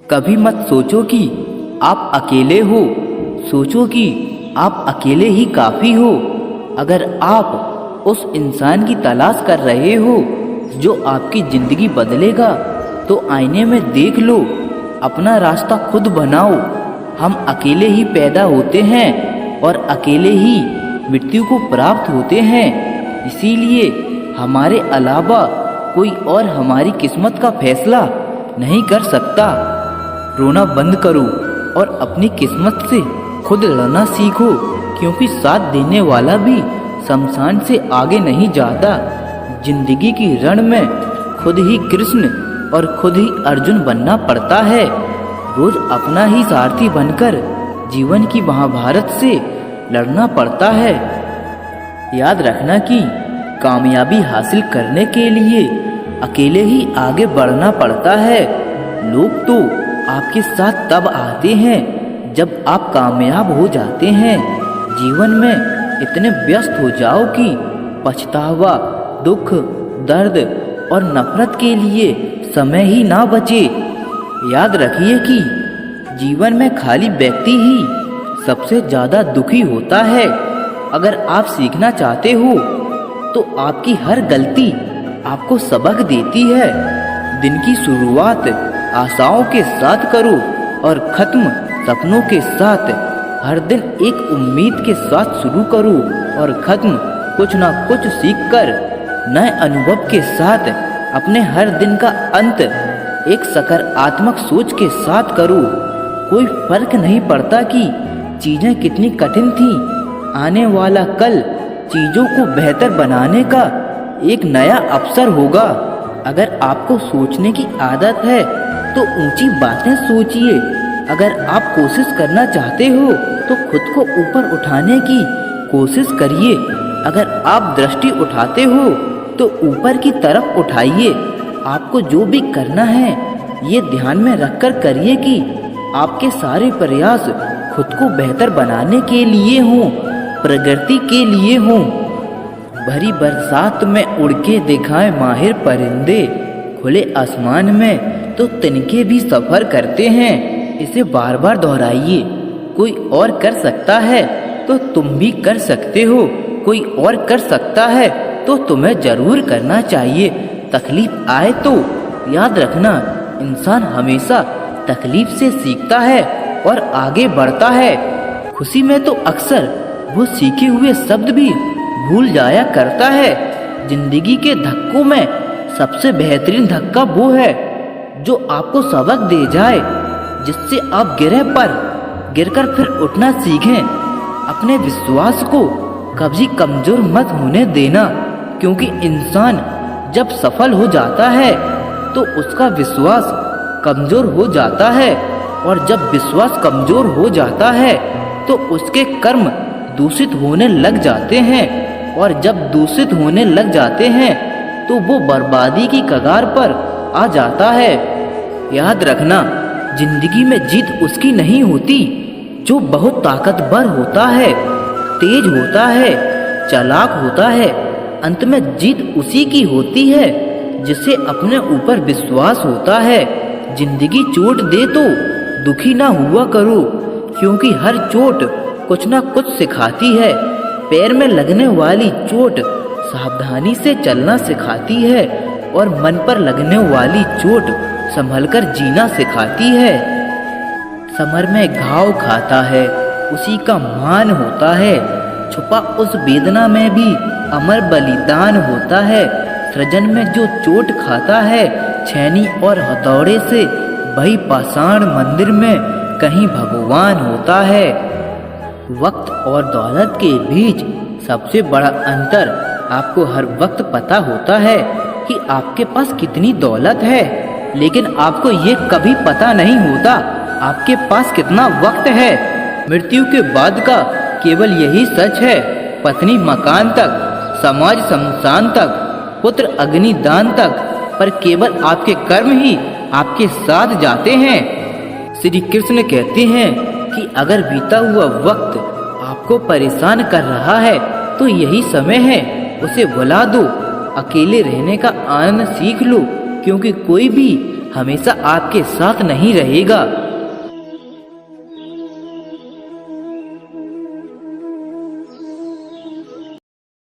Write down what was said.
कभी मत सोचो कि आप अकेले हो, सोचो कि आप अकेले ही काफ़ी हो। अगर आप उस इंसान की तलाश कर रहे हो जो आपकी ज़िंदगी बदलेगा, तो आईने में देख लो, अपना रास्ता खुद बनाओ। हम अकेले ही पैदा होते हैं और अकेले ही मृत्यु को प्राप्त होते हैं। इसीलिए हमारे अलावा कोई और हमारी किस्मत का फैसला नहीं कर सकता। रोना बंद करो और अपनी किस्मत से खुद लड़ना सीखो, क्योंकि साथ देने वाला भी शमशान से आगे नहीं जाता। जिंदगी की रण में खुद ही कृष्ण और खुद ही अर्जुन बनना पड़ता है। रोज अपना ही सारथी बनकर जीवन की महाभारत से लड़ना पड़ता है। याद रखना कि कामयाबी हासिल करने के लिए अकेले ही आगे बढ़ना पड़ता है। लोग तो आपके साथ तब आते हैं जब आप कामयाब हो जाते हैं। जीवन में इतने व्यस्त हो जाओ कि पछतावा, दुख, दर्द और नफरत के लिए समय ही ना बचे। याद रखिए कि जीवन में खाली व्यक्ति ही सबसे ज़्यादा दुखी होता है। अगर आप सीखना चाहते हो तो आपकी हर गलती आपको सबक देती है। दिन की शुरुआत आशाओं के साथ करो और ख़त्म सपनों के साथ। हर दिन एक उम्मीद के साथ शुरू करो और ख़त्म कुछ ना कुछ सीख कर नए अनुभव के साथ। अपने हर दिन का अंत एक सकारात्मक सोच के साथ करो। कोई फर्क नहीं पड़ता कि चीज़ें कितनी कठिन थीं। आने वाला कल चीज़ों को बेहतर बनाने का एक नया अवसर होगा। अगर आपको सोचने की आदत है तो ऊंची बातें सोचिए। अगर आप कोशिश करना चाहते हो तो खुद को ऊपर उठाने की कोशिश करिए। अगर आप दृष्टि उठाते हो तो ऊपर की तरफ उठाइए। आपको जो भी करना है ये ध्यान में रखकर करिए कि आपके सारे प्रयास खुद को बेहतर बनाने के लिए हों, प्रगति के लिए हों। भरी बरसात में उड़ के दिखाए माहिर परिंदे, खुले आसमान में तो तिनके भी सफ़र करते हैं। इसे बार बार दोहराइए। कोई और कर सकता है तो तुम भी कर सकते हो। कोई और कर सकता है तो तुम्हें ज़रूर करना चाहिए। तकलीफ आए तो याद रखना, इंसान हमेशा तकलीफ से सीखता है और आगे बढ़ता है। खुशी में तो अक्सर वो सीखे हुए शब्द भी भूल जाया करता है। जिंदगी के धक्कों में सबसे बेहतरीन धक्का वो है जो आपको सबक दे जाए, जिससे आप गिरकर फिर उठना सीखें। अपने विश्वास को कभी कमजोर मत होने देना, क्योंकि इंसान जब सफल हो जाता है तो उसका विश्वास कमजोर हो जाता है, और जब विश्वास कमजोर हो जाता है तो उसके कर्म दूषित होने लग जाते हैं, और जब दूषित होने लग जाते हैं तो वो बर्बादी की कगार पर आ जाता है। याद रखना, जिंदगी में जीत उसकी नहीं होती जो बहुत ताकतवर होता है, तेज होता है, चालाक होता है। अंत में जीत उसी की होती है जिसे अपने ऊपर विश्वास होता है। जिंदगी चोट दे तो दुखी ना हुआ करो, क्योंकि हर चोट कुछ ना कुछ सिखाती है। पैर में लगने वाली चोट सावधानी से चलना सिखाती है, और मन पर लगने वाली चोट संभलकर जीना सिखाती है। समर में घाव खाता है उसी का मान होता है। छुपा उस वेदना में भी अमर बलिदान होता है। सृजन में जो चोट खाता है छैनी और हथौड़े से, वही पाषाण मंदिर में कहीं भगवान होता है। वक्त और दौलत के बीच सबसे बड़ा अंतर आपको हर वक्त पता होता है कि आपके पास कितनी दौलत है, लेकिन आपको ये कभी पता नहीं होता आपके पास कितना वक्त है। मृत्यु के बाद का केवल यही सच है। पत्नी मकान तक, समाज शमशान तक, पुत्र अग्निदान तक, पर केवल आपके कर्म ही आपके साथ जाते हैं। श्री कृष्ण कहते हैं कि अगर बीता हुआ वक्त आपको परेशान कर रहा है तो यही समय है, उसे भुला दो। अकेले रहने का आनंद सीख लो, क्योंकि कोई भी हमेशा आपके साथ नहीं रहेगा।